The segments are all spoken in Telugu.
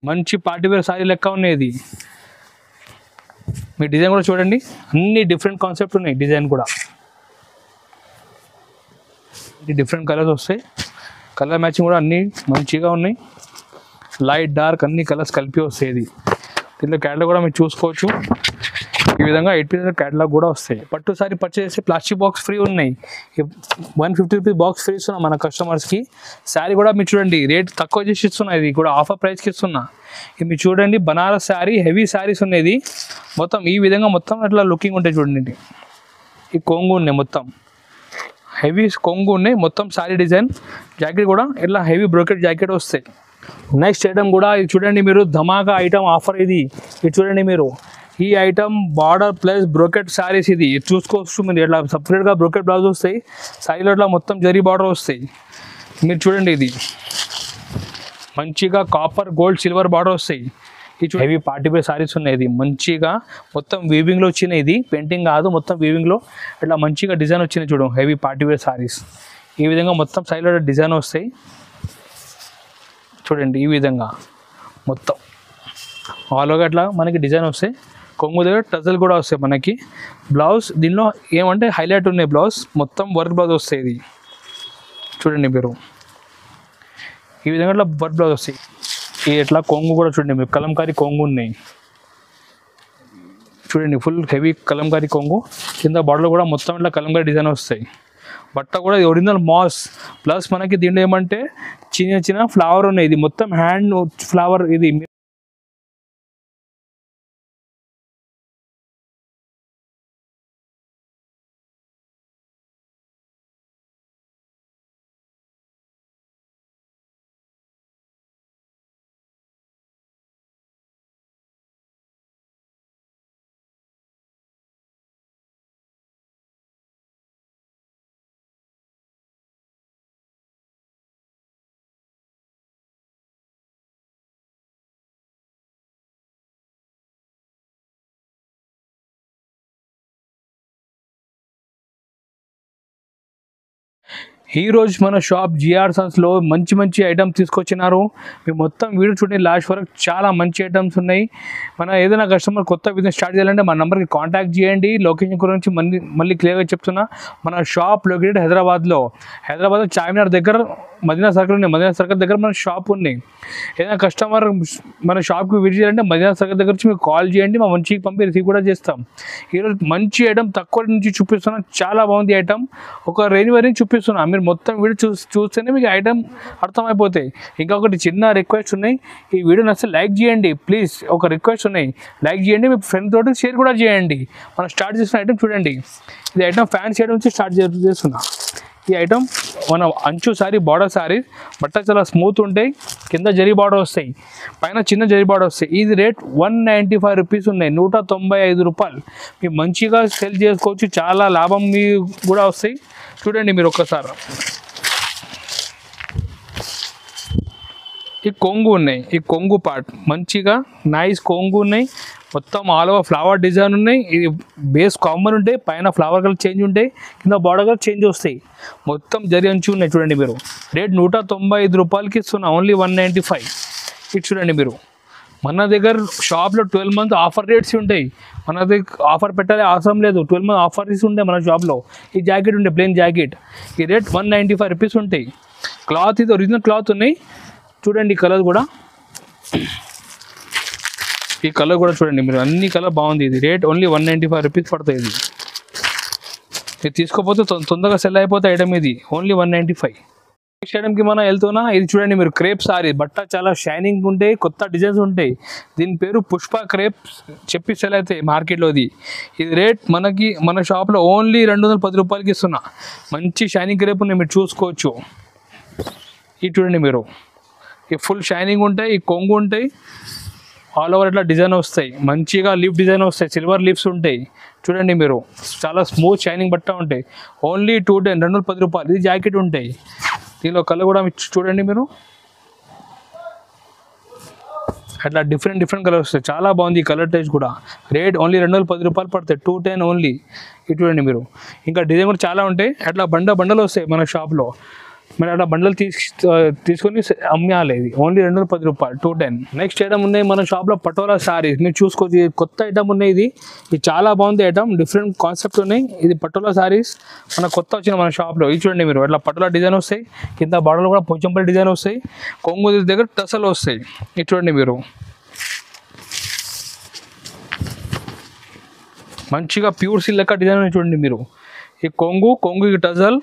మంచి పార్టీ వేర్ సారీ లెక్క ఉన్నాయి ఇది. మీ డిజైన్ కూడా చూడండి, అన్ని డిఫరెంట్ కాన్సెప్ట్ ఉన్నాయి. డిజైన్ కూడా డిఫరెంట్ కలర్స్ వస్తాయి. కలర్ మ్యాచింగ్ కూడా అన్నీ మంచిగా ఉన్నాయి. లైట్ డార్క్ అన్ని కలర్స్ కలిపి వస్తాయి. దీంట్లో క్యాటలాగ్ కూడా మీరు చూసుకోవచ్చు. ఈ విధంగా 8 పీసెస్ క్యాటలాగ్ కూడా వస్తాయి. పట్టు సారీ పర్చేస్ చేస్తే ప్లాస్టిక్ బాక్స్ ఫ్రీ ఉన్నాయి. 150 రూపీస్ బాక్స్ ఫ్రీ ఇస్తున్నా మన కస్టమర్స్కి. శారీ కూడా మీరు చూడండి రేట్ తక్కువ చేసి ఇస్తున్నా, ఇది కూడా ఆఫర్ ప్రైస్కి ఇస్తున్నా. ఇది మీరు చూడండి బనారస్ శారీ, హెవీ శారీస్ ఉన్నాయి. మొత్తం ఈ విధంగా మొత్తం అట్లా లుకింగ్ ఉంటాయి చూడండి. ఈ కొంగు ఉన్నాయి, మొత్తం హెవీ కొంగు ఉన్నాయి. మొత్తం శారీ డిజైన్. జాకెట్ కూడా ఇట్లా హెవీ బ్రోకెట్ జాకెట్ వస్తాయి. నెక్స్ట్ ఐటమ్ కూడా ఇది చూడండి మీరు, ధమాకా ఐటమ్ ఆఫర్ ఇది చూడండి మీరు. ఈ item border plus brocade saris ఇది చూసుకోవచ్చు మీరు. ఇట్లా సపరేట్గా బ్రోకెట్ బ్లౌజ్ వస్తాయి. శారీలో ఇట్లా మొత్తం జరీ బార్డర్ వస్తాయి. మీరు చూడండి ఇది మంచిగా కాపర్ గోల్డ్ సిల్వర్ బార్డర్ వస్తాయి. ఇది హెవీ పార్టీ వేర్ శారీస్ ఉన్నాయి. ఇది మంచిగా మొత్తం వీవింగ్లో వచ్చినాయి. ఇది పెయింటింగ్ కాదు, మొత్తం వీవింగ్లో ఇట్లా మంచిగా డిజైన్ వచ్చినాయి చూడండి. హెవీ పార్టీ వేర్ శారీస్ ఈ విధంగా మొత్తం సైడ్లో డిజైన్ వస్తాయి చూడండి. ఈ విధంగా మొత్తం ఆల్ ఓవర్ అట్లా మనకి డిజైన్ వస్తాయి. కొంగు దగ్గర టజల్ కూడా వస్తాయి మనకి. బ్లౌజ్ దీనిలో ఏమంటే హైలైట్ ఉన్నాయి. బ్లౌజ్ మొత్తం వర్క్ బ్లౌజ్ వస్తాయి. ఇది చూడండి మీరు, ఈ విధంగా ఇట్లా వర్క్ బ్లౌజ్ వస్తాయి. ఈ ఇట్లా కొంగు కూడా చూడండి మీరు, కలంకారీ కొంగు ఉన్నాయి చూడండి. ఫుల్ హెవీ కలంకారీ కొంగు. కింద బార్డర్లో కూడా మొత్తం ఇట్లా కలంకారీ డిజైన్ వస్తాయి. బట్ట కూడా ఒరిజినల్ మాస్ ప్లస్ మనకి దీంట్లో ఏమంటే చిన్న చిన్న ఫ్లవర్ ఉన్నాయి. ఇది మొత్తం హ్యాండ్ ఫ్లవర్. ఇది ఈరోజు మన షాప్ జిఆర్ సన్స్లో మంచి మంచి ఐటమ్స్ తీసుకొచ్చినారు. మీరు మొత్తం వీడియో చూడండి లాస్ట్ వరకు. చాలా మంచి ఐటమ్స్ ఉన్నాయి. మన ఏదైనా కస్టమర్ కొత్త బిజినెస్ స్టార్ట్ చేయాలంటే మన నెంబర్కి కాంటాక్ట్ చేయండి. లొకేషన్ గురించి మళ్ళీ క్లియర్గా చెప్తున్నా. మన షాప్ లొకేటెడ్ హైదరాబాద్లో చార్మినార్ దగ్గర మదీనా సర్కిల్ ఉన్నాయి. మదీనా సర్కిల్ దగ్గర మన షాప్ ఉంది. ఏదైనా కస్టమర్ మన షాప్కి విజిట్ చేయాలంటే మదీనా సర్కిల్ దగ్గర నుంచి మీకు కాల్ చేయండి. మా మంచికి పంపి రిసీవ్ కూడా చేస్తాం. ఈరోజు మంచి ఐటమ్ తక్కువ నుంచి చూపిస్తున్నాం. చాలా బాగుంది ఐటమ్. ఒక రేంజ్ వరకు చూపిస్తున్నాం. మీరు మొత్తం వీడియో చూస్తేనే మీకు ఐటమ్ అర్థమైపోతాయి. ఇంకొకటి చిన్న రిక్వెస్ట్ ఉన్నాయి. ఈ వీడియో నచ్చితే లైక్ చేయండి ప్లీజ్. ఒక రిక్వెస్ట్ ఉన్నాయి, లైక్ చేయండి. మీ ఫ్రెండ్ తోటి షేర్ కూడా చేయండి. మనం స్టార్ట్ చేసిన ఐటమ్ చూడండి. ఇది ఐటమ్ ఫ్యాన్సీ ఐటమ్ నుంచి స్టార్ట్ చేస్తున్నా. ఈ ఐటమ్ మన అంచు సారీ, బార్డర్ సారీ. బట్ట చాలా స్మూత్ ఉంటాయి. కింద జరీ బార్డర్ వస్తాయి, పైన చిన్న జరీ బార్డర్ వస్తాయి. ఇది రేట్ 195 రూపీస్ ఉన్నాయి. 195 రూపాయలు. మీరు మంచిగా సెల్ చేసుకోవచ్చు. చాలా లాభం మీ కూడా వస్తాయి. చూడండి మీరు ఒక్కసారి. ఈ కొంగు ఉన్నాయి. ఈ కొంగు పార్ట్ మంచిగా నైస్ కొంగు ఉన్నాయి. మొత్తం ఆల్ ఓవర్ ఫ్లవర్ డిజైన్ ఉన్నాయి. ఇది బేస్ కామన్ ఉంటాయి. పైన ఫ్లవర్ కలర్ చేంజ్ ఉంటాయి, కింద బార్డర్ కలర్ చేంజ్ వస్తాయి. మొత్తం జరి అంచు ఉన్నాయి చూడండి మీరు. రేట్ 195 రూపాయలకి ఇస్తున్నా. ఓన్లీ 195. ఇది చూడండి మీరు. మన దగ్గర షాప్లో 12 months ఆఫర్ రేట్స్ ఉంటాయి. మన దగ్గర ఆఫర్ పెట్టాలి అవసరం లేదు. 12 months ఆఫర్స్ ఉంటాయి మన షాప్లో. ఈ జాకెట్ ఉండే ప్లెయిన్ జాకెట్. ఈ రేట్ 195 రూపీస్ ఉంటాయి. క్లాత్ ఇది ఒరిజినల్ క్లాత్ ఉన్నాయి చూడండి. కలర్ కూడా, ఈ కలర్ కూడా చూడండి మీరు. అన్ని కలర్ బాగుంది. ఇది రేట్ ఓన్లీ 195 రూపీస్ పడుతుంది. ఇది తీసుకోకపోతే తొందరగా సెల్ అయిపోతే ఐటమ్. ఇది ఓన్లీ 195. నెక్స్ట్ ఐటమ్కి మనం వెళ్తున్నా. ఇది చూడండి మీరు, క్రేప్ సారీ. బట్ట చాలా షైనింగ్ ఉంటాయి, కొత్త డిజైన్స్ ఉంటాయి. దీని పేరు పుష్ప క్రేప్ చెప్పి సెల్ అవుతాయి మార్కెట్లో. ఇది రేట్ మనకి మన షాప్లో ఓన్లీ 210 రూపాయలకి ఇస్తున్నా. మంచి షైనింగ్ క్రేప్ ఉన్నాయి, మీరు చూసుకోవచ్చు. ఇది చూడండి మీరు. ఈ ఫుల్ షైనింగ్ ఉంటాయి. ఈ కొంగు ఉంటాయి. ఆల్ ఓవర్ ఇట్లా డిజైన్ వస్తాయి. మంచిగా లీఫ్ డిజైన్ వస్తాయి. సిల్వర్ లీఫ్స్ ఉంటాయి చూడండి మీరు. చాలా స్మూత్ షైనింగ్ బట్ట ఉంటాయి. ఓన్లీ 210 రూపాయలు. ఇది జాకెట్ ఉంటాయి. దీనిలో కలర్ కూడా చూడండి మీరు. అట్లా డిఫరెంట్ కలర్ వస్తాయి. చాలా బాగుంది ఈ కలర్ టేస్ట్ కూడా. రేట్ ఓన్లీ 210 రూపాయలు పడతాయి. 210 ఓన్లీ. ఇది చూడండి మీరు. ఇంకా డిజైన్ కూడా చాలా ఉంటాయి. అట్లా బండలు వస్తాయి మన షాప్లో. మరి అట్లా బండలు తీసుకొని అమ్మాలి. ఇది ఓన్లీ 210 రూపాయలు 210. నెక్స్ట్ ఐటమ్ ఉన్నాయి మన షాప్లో పటోలా సారీస్. మీరు చూసుకోవచ్చు, కొత్త ఐటమ్ ఉన్నాయి. ఇది చాలా బాగుంది ఐటమ్, డిఫరెంట్ కాన్సెప్ట్ ఉన్నాయి. ఇది పటోలా సారీస్ మన కొత్త వచ్చిన మన షాప్లో. ఇది చూడండి మీరు, అట్లా పటోలా డిజైన్ వస్తాయి, కింద బార్డర్లు కూడా పోచంపల్లి డిజైన్ వస్తాయి, కొంగు దగ్గర టసలు వస్తాయి. ఇది చూడండి మీరు, మంచిగా ప్యూర్ సిల్క్ లెక్క డిజైన్ చూడండి మీరు. ఈ కొంగు టజల్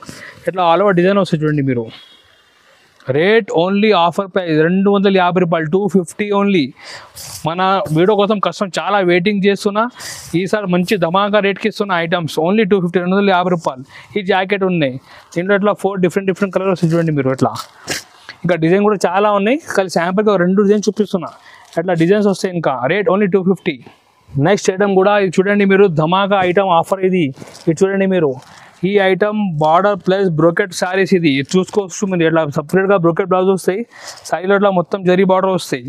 ఇట్లా ఆల్ ఓవర్ డిజైన్ వస్తుంది చూడండి మీరు. రేట్ ఓన్లీ ఆఫర్ ప్రైస్ 250 రూపాయలు, 250 ఓన్లీ. మన వీడియో కోసం కస్టమర్ చాలా వెయిటింగ్ చేస్తున్నా, ఈసారి మంచి ధమాకా రేట్కి ఇస్తున్న ఐటమ్స్ ఓన్లీ 250, 250 రూపాయలు. ఈ జాకెట్ ఉన్నాయి, దీంట్లో ఇట్లా 4 డిఫరెంట్ కలర్స్ వస్తుంది చూడండి మీరు. ఇట్లా ఇంకా డిజైన్ కూడా చాలా ఉన్నాయి, కానీ శాంపుల్గా 2 డిజైన్ చూపిస్తున్నా. అట్లా డిజైన్స్ వస్తాయి. ఇంకా రేట్ ఓన్లీ 250. నెక్స్ట్ ఐటమ్ కూడా ఇది చూడండి మీరు, ధమాకా ఐటమ్ ఆఫర్. ఇది చూడండి మీరు, ఈ item border plus brocade saris. ఇది చూసుకోవచ్చు మీరు, ఇట్లా సపరేట్గా బ్రోకెట్ బ్లౌజ్ వస్తాయి, శారీలో ఇట్లా మొత్తం జరీ బార్డర్ వస్తాయి.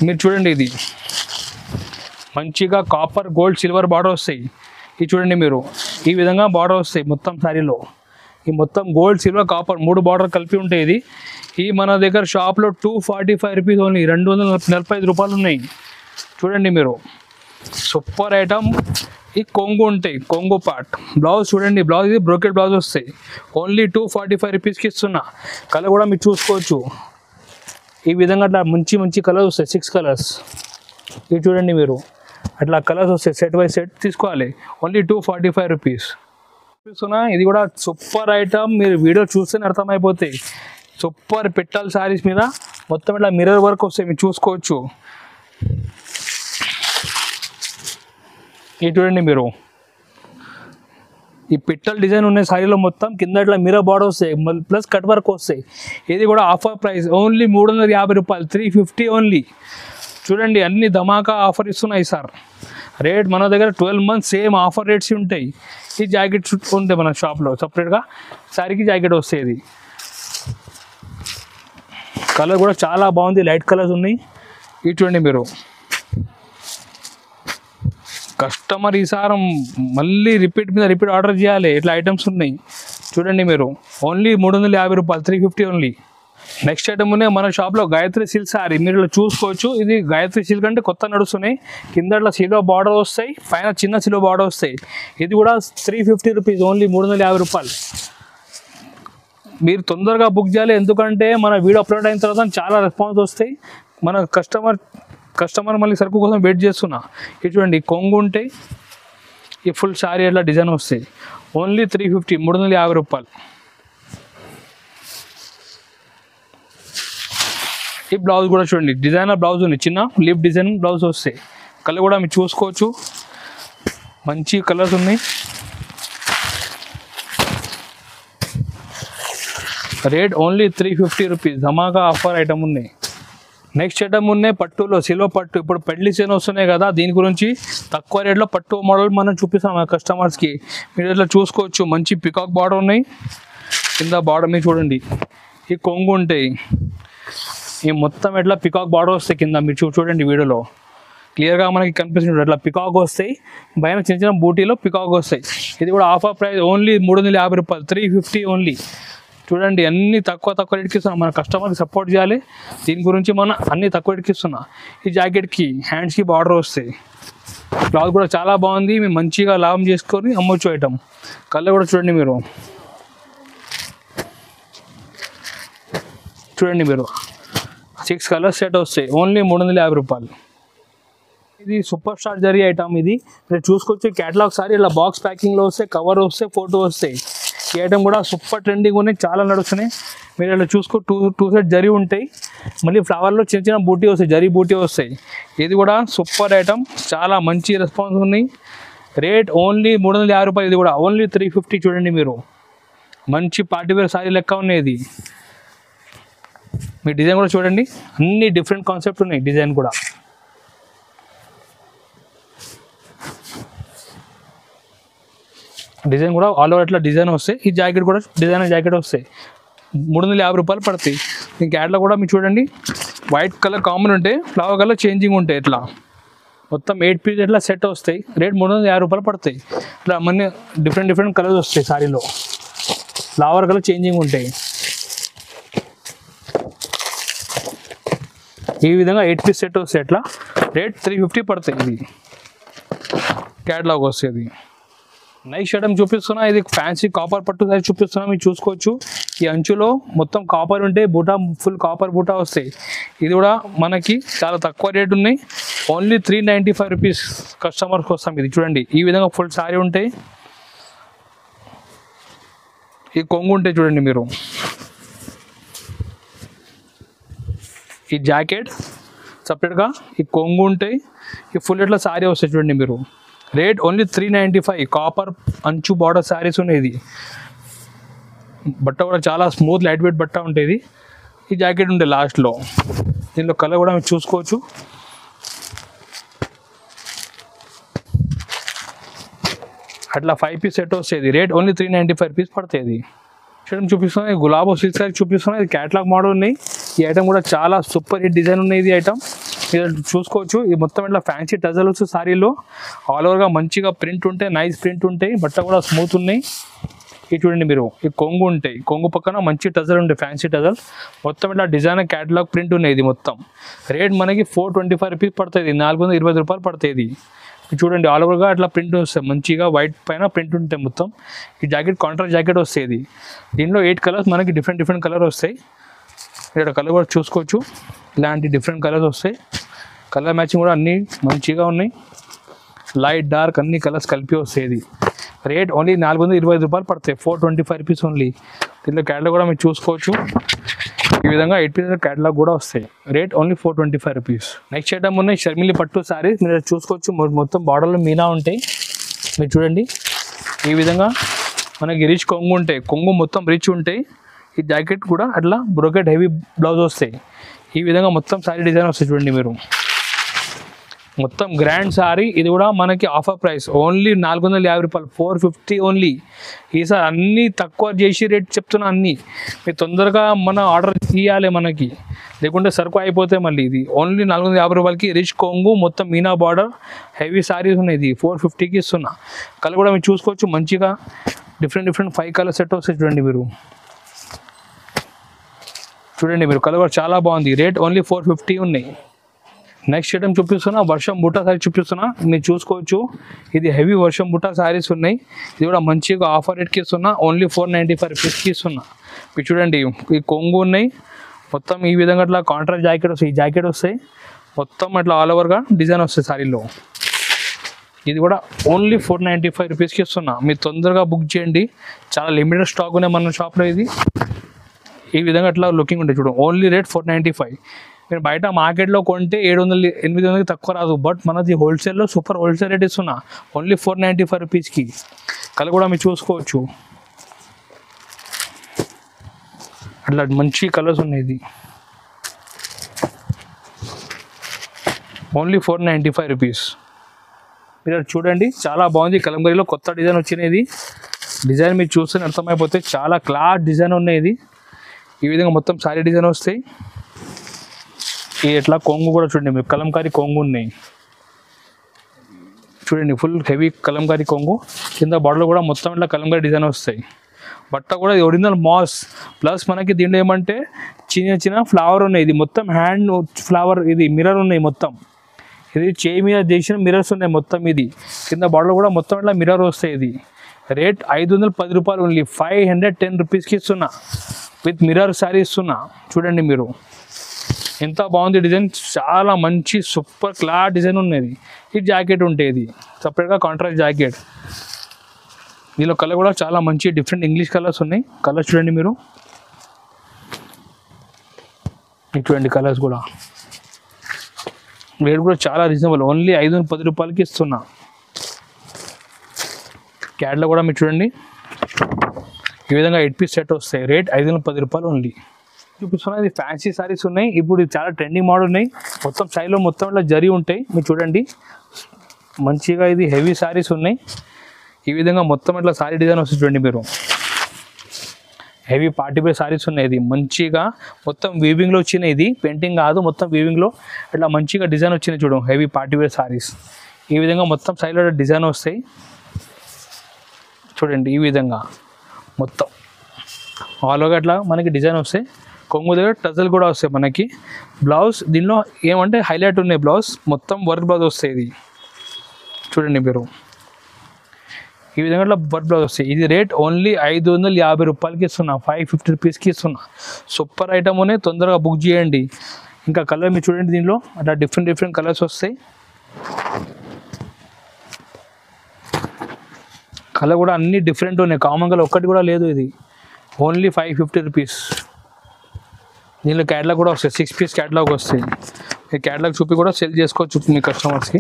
మీరు చూడండి, ఇది మంచిగా కాపర్ గోల్డ్ సిల్వర్ బార్డర్ వస్తాయి. ఇది చూడండి మీరు, ఈ విధంగా బార్డర్ వస్తాయి మొత్తం శారీలో. ఈ మొత్తం గోల్డ్ సిల్వర్ కాపర్ 3 బార్డర్ కలిపి ఉంటాయి. ఈ మన దగ్గర షాప్లో 245 రూపీస్ ఓన్లీ, 245 రూపాయలు ఉన్నాయి. చూడండి మీరు, సూపర్ ఐటమ్. ఈ కొంగు ఉంటాయి, కొంగు పార్ట్. బ్లౌజ్ చూడండి, బ్లౌజ్ ఇది బ్రోకెట్ బ్లౌజ్ వస్తాయి. ఓన్లీ 245 రూపీస్కి ఇస్తున్నా. కలర్ కూడా మీరు చూసుకోవచ్చు, ఈ విధంగా అట్లా మంచి కలర్స్ వస్తాయి, 6 కలర్స్. ఇది చూడండి మీరు, అట్లా కలర్స్ వస్తాయి, సెట్ బై సెట్ తీసుకోవాలి. ఓన్లీ 245 రూపీస్ చూపిస్తున్నా. ఇది కూడా సూపర్ ఐటమ్, మీరు వీడియో చూస్తేనే అర్థమైపోతాయి. సూపర్ పిట్టల్ శారీస్ మీద మొత్తం ఇట్లా మిర్రర్ వర్క్ వస్తాయి, మీరు చూసుకోవచ్చు. ఇది చూడండి మీరు, ఈ పిట్టల్ డిజైన్ ఉన్న శారీలో మొత్తం కింద ఇట్లా మిర్రర్ బార్డర్ వస్తాయి, ప్లస్ కట్ వర్క్ వస్తాయి. ఇది కూడా ఆఫర్ ప్రైస్ ఓన్లీ 350 రూపాయలు, 350 ఓన్లీ. చూడండి, అన్ని ధమాకా ఆఫర్ ఇస్తున్నాయి సార్. రేట్ మన దగ్గర 12 months సేమ్ ఆఫర్ రేట్స్ ఉంటాయి. ఈ జాకెట్ ఉంటాయి మన షాప్లో, సపరేట్గా శారీకి జాకెట్ వస్తాయి. కలర్ కూడా చాలా బాగుంది, లైట్ కలర్స్ ఉన్నాయి. ఇది చూడండి మీరు, కస్టమర్ ఈసారి మళ్ళీ రిపీట్ ఆర్డర్ చేయాలి, ఇట్లా ఐటమ్స్ ఉన్నాయి. చూడండి మీరు, ఓన్లీ 350 రూపాయలు, 350 ఓన్లీ. నెక్స్ట్ ఐటమ్ ఉన్నాయి మన షాప్లో, గాయత్రి సిల్క్ శారీ. మీరు ఇలా చూసుకోవచ్చు, ఇది గాయత్రి సిల్క్ అంటే కొత్త నడుస్తున్నాయి. కింద ఇట్లా సిల్వర్ బార్డర్ వస్తాయి, పైన చిన్న సిల్వర్ బార్డర్ వస్తాయి. ఇది కూడా 350 రూపీస్ ఓన్లీ, 350 రూపాయలు. మీరు తొందరగా బుక్ చేయాలి, ఎందుకంటే మన వీడియో అప్లోడ్ అయిన తర్వాత చాలా రెస్పాన్స్ వస్తాయి. మన కస్టమర్ మళ్ళీ సరుకు కోసం వెయిట్ చేస్తున్నా. ఇది చూడండి, కొంగు ఉంటాయి, ఈ ఫుల్ శారీ అట్లా డిజైన్ వస్తాయి. ఓన్లీ 350, 350 రూపాయలు. ఈ బ్లౌజ్ కూడా చూడండి, డిజైనర్ బ్లౌజ్ ఉంది, చిన్న లిప్ డిజైన్ బ్లౌజ్ వస్తాయి. కలర్ కూడా మీరు చూసుకోవచ్చు, మంచి కలర్స్ ఉన్నాయి. Rate only 350 rupees. ధమాకా ఆఫర్ ఐటమ్ ఉన్నాయి. నెక్స్ట్ ఐటమ్ ఉన్నాయి పట్టులో, సిల్వర్ పట్టు. ఇప్పుడు పెళ్లి సీజన్ వస్తున్నాయి కదా, దీని గురించి తక్కువ రేట్లో పట్టు మోడల్ మనం చూపిస్తాం మన కస్టమర్స్కి. మీరు ఇట్లా చూసుకోవచ్చు, మంచి పికాక్ బార్డర్ ఉన్నాయి, కింద బార్డర్ మీరు చూడండి. ఈ కొంగు ఉంటాయి, ఈ మొత్తం ఎట్లా పికాక్ బార్డర్ వస్తాయి కింద. మీరు చూడండి వీడియోలో క్లియర్గా మనకి కనిపిస్తుంది, అట్లా పికాక్ వస్తాయి, పైన చిన్న బూటీలో పికాక్ వస్తాయి. ఇది కూడా ఆఫర్ ప్రైస్ ఓన్లీ 350 రూపాయలు, 350 ఓన్లీ. చూడండి, అన్ని తక్కువ రేట్కి ఇస్తున్నా. మన కస్టమర్కి సపోర్ట్ చేయాలి, దీని గురించి మనం అన్ని తక్కువ రేట్కి ఇస్తున్నా. ఈ జాకెట్కి హ్యాండ్స్కి బార్డర్ వస్తాయి. క్లాత్ కూడా చాలా బాగుంది, మేము మంచిగా లాభం చేసుకొని అమ్మొచ్చు ఐటమ్. కలర్ కూడా చూడండి మీరు, చూడండి మీరు 6 కలర్స్ సెట్ వస్తాయి. ఓన్లీ 350 రూపాయలు. ఇది సూపర్ స్టార్ జరీ ఐటమ్. ఇది మీరు చూసుకోవచ్చు, క్యాటలాగ్ సారీ ఇలా బాక్స్ ప్యాకింగ్లో వస్తాయి, కవర్ వస్తాయి, ఫోటో వస్తాయి. ఈ ఐటమ్ కూడా సూపర్ ట్రెండింగ్ ఉన్నాయి, చాలా నడుస్తున్నాయి. మీరు ఇలా చూసుకో, టూ సెట్ జరీ ఉంటాయి, మళ్ళీ ఫ్లవర్లో చిన్న బూటీ వస్తాయి, జరీ బూటీ వస్తాయి. ఇది కూడా సూపర్ ఐటమ్, చాలా మంచి రెస్పాన్స్ ఉన్నాయి. రేట్ ఓన్లీ 350 రూపాయలు. ఇది కూడా ఓన్లీ 350. చూడండి మీరు, మంచి పార్టీవేర్ సారీ లెక్క ఉన్నాయి. ఇది మీ డిజైన్ కూడా చూడండి, అన్ని డిఫరెంట్ కాన్సెప్ట్ ఉన్నాయి డిజైన్ కూడా. డిజైన్ కూడా ఆల్ ఓవర్ ఇట్లా డిజైన్ వస్తాయి. ఈ జాకెట్ కూడా డిజైన్ జాకెట్ వస్తాయి, 350 రూపాయలు పడతాయి. ఇంకా యాడ్లో కూడా మీరు చూడండి, వైట్ కలర్ కామన్ ఉంటాయి, ఫ్లవర్ కలర్ చేంజింగ్ ఉంటాయి. ఇట్లా మొత్తం 8 పీస్ ఇట్లా సెట్ వస్తాయి. రేట్ 350 రూపాయలు పడతాయి. ఇట్లా అన్నీ డిఫరెంట్ కలర్స్ వస్తాయి శారీలో, ఫ్లవర్ కలర్ చేంజింగ్ ఉంటాయి. ఈ విధంగా 8 పీస్ సెట్ వస్తాయి. అట్లా రేట్ 350 పడతాయి. ఇది క్యాటలాగ్ వస్తుంది. నెక్స్ట్ ఐటమ్ చూపిస్తున్నా, ఇది ఫ్యాన్సీ కాపర్ పట్టు సారీ చూపిస్తున్నా. మీరు చూసుకోవచ్చు, ఈ అంచులో మొత్తం కాపర్ ఉంటే బూటా ఫుల్ కాపర్ బూటా వస్తాయి. ఇది కూడా మనకి చాలా తక్కువ రేట్ ఉన్నాయి. ఓన్లీ 395 రూపీస్ కస్టమర్కి వస్తాం. ఇది చూడండి, ఈ విధంగా ఫుల్ సారీ ఉంటాయి. ఈ కొంగు ఉంటాయి చూడండి మీరు. ఈ జాకెట్ సపరేట్గా, ఈ కొంగు ఉంటాయి. ఈ ఫుల్ ఇట్లా సారీ వస్తాయి చూడండి మీరు. Rate only 395. కాపర్ అంచు బార్డర్ శారీస్ ఉన్నాయి. ఇది బట్ట కూడా చాలా స్మూత్ లైట్ వెయిట్ బట్ట ఉంటుంది. ఈ జాకెట్ ఉంటే లాస్ట్లో దీనిలో కలర్ కూడా మీరు చూసుకోవచ్చు. అట్లా 5 పీస్ సెట్ వస్తుంది. రేట్ ఓన్లీ 395 రూపీస్ పడుతుంది. ఐటమ్ చూపిస్తున్నాయి, గులాబో సిల్క్ సారీ చూపిస్తున్నాయి. ఇది క్యాటలాగ్ మోడల్ ఉన్నాయి. ఈ ఐటమ్ కూడా చాలా సూపర్ హిట్ డిజైన్ ఉన్నాయి. ఇది ఐటమ్ మీరు చూసుకోవచ్చు. ఇది మొత్తం ఇట్లా ఫ్యాన్సీ టజల్స్ సారీలో ఆల్ ఓవర్గా మంచిగా ప్రింట్ ఉంటాయి, నైస్ ప్రింట్ ఉంటాయి. బట్ట కూడా స్మూత్ ఉన్నాయి. ఇది చూడండి మీరు, ఈ కొంగు ఉంటాయి. కొంగు పక్కన మంచి టజల్ ఉంటాయి, ఫ్యాన్సీ టజల్. మొత్తం ఇట్లా డిజైన్ క్యాటలాగ్ ప్రింట్ ఉన్నాయి. ఇది మొత్తం రేట్ మనకి 425 రూపీస్ పడుతుంది. 420 రూపాయలు పడుతుంది. చూడండి, ఆల్ ఓవర్గా అట్లా ప్రింట్ వస్తాయి. మంచిగా వైట్ పైన ప్రింట్ ఉంటాయి మొత్తం. ఈ జాకెట్ కాంట్రాస్ట్ జాకెట్ వస్తుంది. దీనిలో 8 కలర్స్ మనకి డిఫరెంట్ కలర్ వస్తాయి. ఇక్కడ కలర్ కూడా చూసుకోవచ్చు. ఇలాంటి డిఫరెంట్ కలర్స్ వస్తాయి. కలర్ మ్యాచింగ్ కూడా అన్నీ మంచిగా ఉన్నాయి. లైట్ డార్క్ అన్ని కలర్స్ కలిపి వస్తాయి. రేట్ ఓన్లీ 425 రూపాయలు పడతాయి. 425 రూపీస్ ఓన్లీ. దీంట్లో క్యాటలాగ్ కూడా మీరు చూసుకోవచ్చు. ఈ విధంగా 8 పీసెస్ క్యాటలాగ్ కూడా వస్తాయి. Rate only 425 rupees. Next item ఉన్నాయి షర్మిలి పట్టు సారీస్. మీరు చూసుకోవచ్చు, మొత్తం బార్డర్లో మీనా ఉంటాయి. మీరు చూడండి, ఈ విధంగా మనకి రిచ్ కొంగు ఉంటాయి. కొంగు మొత్తం రిచ్ ఉంటాయి. ఈ జాకెట్ కూడా అట్లా బ్రోకెట్ హెవీ బ్లౌజ్ వస్తాయి. ఈ విధంగా మొత్తం సారీ డిజైన్ వస్తాయి చూడండి మీరు. మొత్తం గ్రాండ్ సారీ. ఇది కూడా మనకి ఆఫర్ ప్రైస్ ఓన్లీ 450 రూపాయలు, 450 ఓన్లీ. ఈసారి అన్నీ తక్కువ చేసి రేట్ చెప్తున్నా. అన్నీ మీరు తొందరగా మన ఆర్డర్ ఇవ్వాలి మనకి, లేకుంటే సరుకు అయిపోతే మళ్ళీ. ఇది ఓన్లీ 450 రూపాయలకి రిచ్ కొంగు మొత్తం మీనా బార్డర్ హెవీ సారీస్ ఉన్నాయి. ఇది 450కి ఇస్తున్నా. కలర్ కూడా మీరు చూసుకోవచ్చు. మంచిగా డిఫరెంట్ 5 కలర్ సెట్ వస్తాయి చూడండి మీరు. చూడండి మీరు, కలర్ కూడా చాలా బాగుంది. రేట్ ఓన్లీ 450 ఉన్నాయి. నెక్స్ట్ ఐటమ్ చూపిస్తున్నా, వర్షం బుట్ట సారీ చూపిస్తున్నా. మీరు చూసుకోవచ్చు, ఇది హెవీ వర్షం బుట్ట సారీస్ ఉన్నాయి. ఇది కూడా మంచిగా ఆఫర్ రేట్కి ఇస్తున్నా. ఓన్లీ 495 రూపీస్కి ఇస్తున్నా. మీరు చూడండి, ఈ కొంగు ఉన్నాయి. మొత్తం ఈ విధంగా అట్లా కాంట్రాస్ట్ జాకెట్ వస్తాయి. ఈ జాకెట్ వస్తాయి మొత్తం అట్లా ఆల్ ఓవర్గా డిజైన్ వస్తాయి సారీలో. ఇది కూడా ఓన్లీ 495 రూపీస్కి ఇస్తున్నా. మీరు తొందరగా బుక్ చేయండి. చాలా లిమిటెడ్ స్టాక్ ఉన్నాయి మన షాప్లో. ఇది ఈ విధంగా అట్లా లుకింగ్ ఉంటుంది చూడండి. Only rate 495. మీరు బయట మార్కెట్లో కొంటే 700-800 తక్కువ రాదు. బట్ మనది హోల్సేల్లో సూపర్ హోల్సేల్ రేట్ ఇస్తున్నా. ఓన్లీ 495 రూపీస్కి. కలర్ కూడా మీరు చూసుకోవచ్చు. అట్లా మంచి కలర్స్ ఉన్నాయి. ఇది ఓన్లీ 495 రూపీస్. మీరు చూడండి, చాలా బాగుంది. కలంకారీలో కొత్త డిజైన్ వచ్చినది. డిజైన్ మీరు చూస్తే అర్థమైపోతే చాలా క్లాస్ డిజైన్ ఉన్నాయి. ఇది ఈ విధంగా మొత్తం సారీ డిజైన్ వస్తాయి. ఇట్లా కొంగు కూడా చూడండి మీరు, కలంకారీ కొంగు ఉన్నాయి చూడండి. ఫుల్ హెవీ కలంకారీ కొంగు. కింద బార్డర్లో కూడా మొత్తం ఇట్లా కలంకారీ డిజైన్ వస్తాయి. బట్ట కూడా ఒరిజినల్ మాస్. ప్లస్ మనకి దీంట్లో ఏమంటే చిన్న ఫ్లవర్ ఉన్నాయి. ఇది మొత్తం హ్యాండ్ ఫ్లవర్. ఇది మిర్రర్ ఉన్నాయి మొత్తం. ఇది చేయి మీద చేసిన మిర్రర్స్ ఉన్నాయి మొత్తం. ఇది కింద బార్డర్లో కూడా మొత్తం ఇట్లా మిర్రర్ వస్తాయి. ఇది రేట్ 510 రూపాయలు ఓన్లీ. 510 రూపీస్కి ఇస్తున్నా. విత్ మిర్రర్ శారీ ఇస్తున్నా. చూడండి మీరు, ఎంత బాగుంది డిజైన్. చాలా మంచి సూపర్ క్లాస్ డిజైన్ ఉన్నది. ఈ జాకెట్ ఉంటుంది సపరేట్గా కాంట్రాస్ట్ జాకెట్. దీనిలో కలర్ కూడా చాలా మంచి డిఫరెంట్ ఇంగ్లీష్ కలర్స్ ఉన్నాయి. కలర్స్ చూడండి మీరు. చూడండి కలర్స్ కూడా. రేట్ కూడా చాలా రీజనబుల్. ఓన్లీ 510 రూపాయలకి ఇస్తున్నా. క్యాట్లో కూడా మీరు చూడండి, ఈ విధంగా 8 పీస్ సెట్ వస్తాయి. రేట్ 510 రూపాయలు ఓన్లీ. చూపిస్తున్నా, ఇది ఫ్యాన్సీ సారీస్ ఉన్నాయి. ఇప్పుడు ఇది చాలా ట్రెండింగ్ మోడల్ ఉన్నాయి. మొత్తం సైడ్లో మొత్తం ఇట్లా జరీ ఉంటాయి. మీరు చూడండి మంచిగా. ఇది హెవీ సారీస్ ఉన్నాయి. ఈ విధంగా మొత్తం ఇట్లా సారీ డిజైన్ వస్తుంది చూడండి మీరు. హెవీ పార్టీ వేర్ సారీస్ ఉన్నాయి. ఇది మంచిగా మొత్తం వీవింగ్లో వచ్చినాయి. ఇది పెయింటింగ్ కాదు, మొత్తం వీవింగ్లో ఇట్లా మంచిగా డిజైన్ వచ్చినాయి చూడండి. Heavy party wear saris. ఈ విధంగా మొత్తం సైడ్లో డిజైన్ వస్తాయి చూడండి. ఈ విధంగా మొత్తం ఆల్ ఓవర్ అట్లా మనకి డిజైన్ వస్తాయి. కొంగు దగ్గర టజల్ కూడా వస్తాయి మనకి. బ్లౌజ్ దీనిలో ఏమంటే హైలైట్ ఉన్నాయి, బ్లౌజ్ మొత్తం వర్క్ బ్లౌజ్ వస్తాయి. ఇది చూడండి మీరు, ఈ విధంగా వర్క్ బ్లౌజ్ వస్తాయి. ఇది రేట్ ఓన్లీ 550 రూపాయలకి ఇస్తున్నా, 550 రూపీస్కి ఇస్తున్నా. సూపర్ ఐటమ్ ఉన్నాయి, తొందరగా బుక్ చేయండి. ఇంకా కలర్ మీరు చూడండి, దీనిలో అట్లా డిఫరెంట్ కలర్స్ వస్తాయి. కలర్ కూడా అన్ని డిఫరెంట్ ఉన్నాయి, కామన్ కలర్ ఒక్కటి కూడా లేదు. ఇది ఓన్లీ 550 రూపీస్. దీనిలో క్యాటలాగ్ కూడా వస్తాయి, 6 పీస్ క్యాటలాగ్ వస్తాయి. ఈ క్యాటలాగ్ చూపి కూడా సెల్ చేసుకోవచ్చు మీ కస్టమర్స్కి.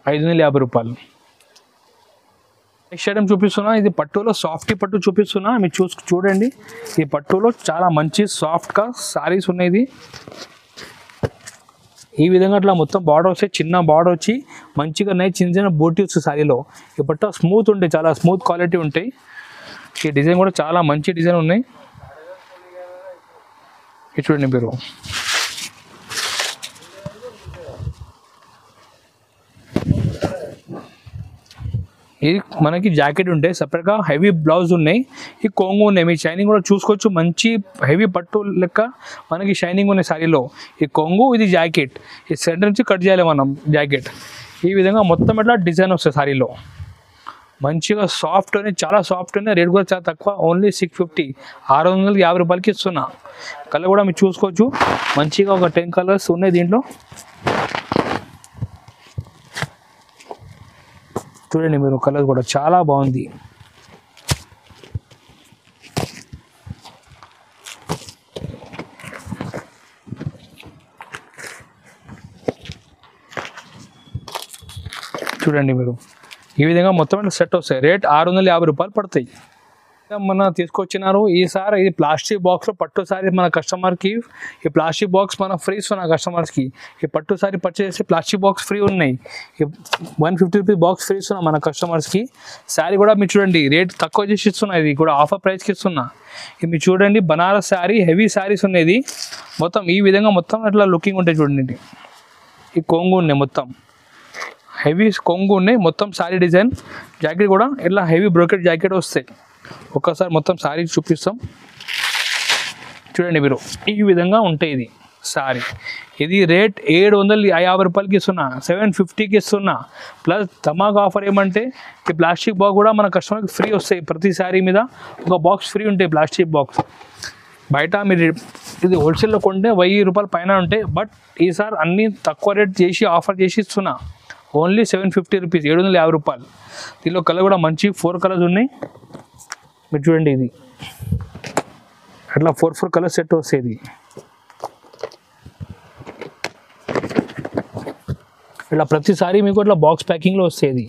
550 రూపాయలు. నెక్స్ట్ ఐటమ్ చూపిస్తున్నా, ఇది పట్టులో సాఫ్టీ పట్టు చూపిస్తున్నా, మీరు చూడండి. ఈ పట్టులో చాలా మంచి సాఫ్ట్గా సారీస్ ఉన్నాయి. ఇది ఈ విధంగా అట్లా మొత్తం బార్డర్ వస్తే, చిన్న బార్డర్ వచ్చి మంచిగా ఉన్నాయి, చిన్న బూటీ వస్తుంది సారీలో. ఈ పట్టు స్మూత్ ఉంటాయి, చాలా స్మూత్ క్వాలిటీ ఉంటాయి. ఈ డిజైన్ కూడా చాలా మంచి డిజైన్ ఉన్నాయి. ఇది చూడండి మీరు, ఇది మనకి జాకెట్ ఉంటాయి, సపరేట్గా హెవీ బ్లౌజ్ ఉన్నాయి. ఈ కొంగు ఉన్నాయి, మీ షైనింగ్ కూడా చూసుకోవచ్చు. మంచి హెవీ పట్టు లెక్క మనకి షైనింగ్ ఉన్నాయి సారీలో. ఈ కొంగు, ఇది జాకెట్, ఈ సెంటర్ నుంచి కట్ చేయాలి మనం జాకెట్. ఈ విధంగా మొత్తం ఇట్లా డిజైన్ వస్తాయి సారీలో. మంచిగా సాఫ్ట్ ఉన్నాయి, చాలా సాఫ్ట్ ఉన్నాయి. రేట్ కూడా చాలా తక్కువ, ఓన్లీ 650, 650 రూపాయలకి ఇస్తున్నా. కలర్ కూడా మీరు చూసుకోవచ్చు, మంచిగా ఒక 10 కలర్స్ ఉన్నాయి దీంట్లో. చూడండి మీరు, కలర్ కూడా చాలా బాగుంది. చూడండి మీరు, ఈ విధంగా మొత్తం సెట్ వస్తాయి. రేట్ 650 రూపాయలు పడతాయి. మన తీసుకొచ్చినారు ఈసారి. ఇది ప్లాస్టిక్ బాక్స్లో పట్టు సారీ మన కస్టమర్కి. ఈ ప్లాస్టిక్ బాక్స్ మన ఫ్రీ ఇస్తున్నా కస్టమర్స్కి. ఈ పట్టు సారీ పర్చేస్ చేసి ప్లాస్టిక్ బాక్స్ ఫ్రీ ఉన్నాయి. 150 రూపీస్ బాక్స్ ఫ్రీ ఇస్తున్నా మన కస్టమర్స్కి. శారీ కూడా మీరు చూడండి, రేట్ తక్కువ చేసి ఇస్తున్నా. ఇది కూడా ఆఫర్ ప్రైస్కి ఇస్తున్నా. ఇది మీరు చూడండి, బనారస్ శారీ, హెవీ శారీస్ ఉన్నాయి. మొత్తం ఈ విధంగా మొత్తం అట్లా లుకింగ్ ఉంటాయి. చూడండి, ఈ కొంగు ఉన్నాయి, మొత్తం హెవీ కొంగు ఉన్నాయి. మొత్తం శారీ డిజైన్, జాకెట్ కూడా ఇట్లా హెవీ బ్రోకెట్ జాకెట్ వస్తాయి. ఒక్కసారి మొత్తం శారీ చూపిస్తాం. చూడండి మీరు, ఈ విధంగా ఉంటాయి ఇది శారీ. ఇది రేట్ 750 రూపాయలకి ఇస్తున్నా, 750కి ఇస్తున్నా. ప్లస్ ధమాకా ఆఫర్ ఏమంటే, ఈ ప్లాస్టిక్ బాక్స్ కూడా మన కస్టమర్కి ఫ్రీ వస్తాయి. ప్రతి శారీ మీద ఒక బాక్స్ ఫ్రీ ఉంటాయి, ప్లాస్టిక్ బాక్స్. బయట మీరు ఇది హోల్సేల్లో కొంటే 1000 రూపాయల పైన ఉంటాయి. బట్ ఈసారి అన్నీ తక్కువ రేట్ చేసి ఆఫర్ చేసి ఇస్తున్నా. ఓన్లీ 750 రూపీస్, 750 రూపాయలు. దీనిలో కలర్ కూడా మంచి 4 కలర్స్ ఉన్నాయి. మీరు చూడండి, ఇది అట్లా 4 కలర్ సెట్ వస్తుంది. ఇట్లా ప్రతిసారి మీకు ఇట్లా బాక్స్ ప్యాకింగ్లో వస్తుంది.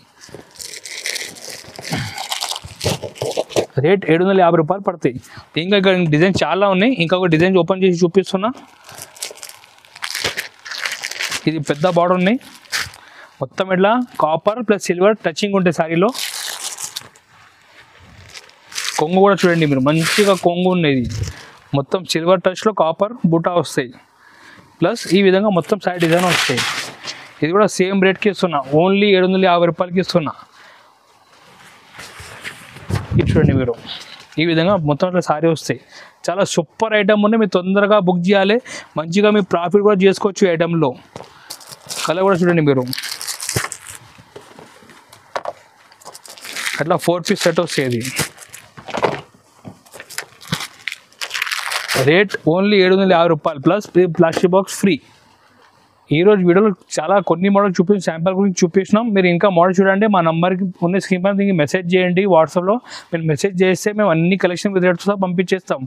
రేట్ 750 రూపాయలు పడతాయి. ఇంకా ఇక్కడ డిజైన్ చాలా ఉన్నాయి. ఇంకొక డిజైన్ ఓపెన్ చేసి చూపిస్తున్నా. ఇది పెద్ద బార్డర్ ఉన్నాయి, మొత్తం ఇట్లా కాపర్ ప్లస్ సిల్వర్ టచింగ్ ఉంటాయి శారీలో. కొంగు కూడా చూడండి మీరు, మంచిగా కొంగు ఉన్నది. మొత్తం సిల్వర్ టచ్లో కాపర్ బూటా వస్తాయి. ప్లస్ ఈ విధంగా మొత్తం సైడ్ డిజైన్ వస్తాయి. ఇది కూడా సేమ్ రేట్కి ఇస్తున్నా, ఓన్లీ 750 రూపాయలకి ఇస్తున్నా. ఇది చూడండి మీరు, ఈ విధంగా మొత్తం అట్లా సారీ వస్తాయి. చాలా సూపర్ ఐటమ్ ఉన్నాయి, మీరు తొందరగా బుక్ చేయాలి. మంచిగా మీరు ప్రాఫిట్ కూడా చేసుకోవచ్చు ఈ ఐటెంలో. కలర్ కూడా చూడండి మీరు, అట్లా 4 పీస్ సెట్ వస్తుంది. రేట్ ఓన్లీ 750 రూపాయలు ప్లస్ ప్లాస్టిక్ బాక్స్ ఫ్రీ. ఈరోజు వీడియోలో చాలా కొన్ని మోడల్ చూపించి శాంపుల్ గురించి చూపించినాం. మీరు ఇంకా మోడల్ చూడండి, మా నెంబర్కి ఉన్న స్క్రీన్ పైన దీనికి మెసేజ్ చేయండి. వాట్సాప్లో మీరు మెసేజ్ చేస్తే మేము అన్ని కలెక్షన్ విత్ రేట్స్తో పంపించేస్తాం.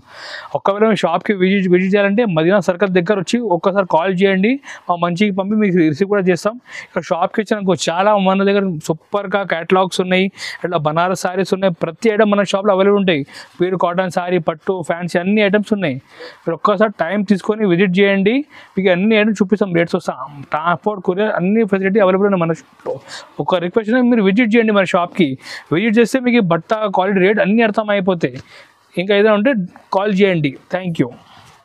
ఒకవేళ మీ షాప్కి విజిట్ చేయాలంటే మదీనా సర్కిల్ దగ్గర వచ్చి ఒక్కసారి కాల్ చేయండి, మా మంచికి పంపి మీకు రిసీవ్ కూడా చేస్తాం. ఇక్కడ షాప్కి వచ్చినాక చాలా మన దగ్గర సూపర్గా క్యాటలాగ్స్ ఉన్నాయి, ఇట్లా బనారస్ శారీస్ ఉన్నాయి. ప్రతి ఐటమ్ మన షాప్లో అవైలబుల్ ఉంటాయి. ప్యూర్ కాటన్ శారీ, పట్టు, ఫ్యాన్సీ అన్ని ఐటమ్స్ ఉన్నాయి. మీరు ఒక్కసారి టైం తీసుకొని విజిట్ చేయండి, మీకు అన్ని ఐటమ్స్ చూపిస్తాం. రేట్స్ వస్తాం, ట్రాన్స్పోర్ట్, కొరియర్ అన్ని ఫెసిలిటీ అవైలబుల్ ఉన్నాయి మన షాప్లో. ఒక రిక్వెస్ట్, మీరు విజిట్ చేయండి మన షాప్కి. విజిట్ చేస్తే మీకు బట్ట క్వాలిటీ రేట్ అన్నీ అర్థం అయిపోతాయి. ఇంకా ఏదైనా ఉంటే కాల్ చేయండి. Thank you.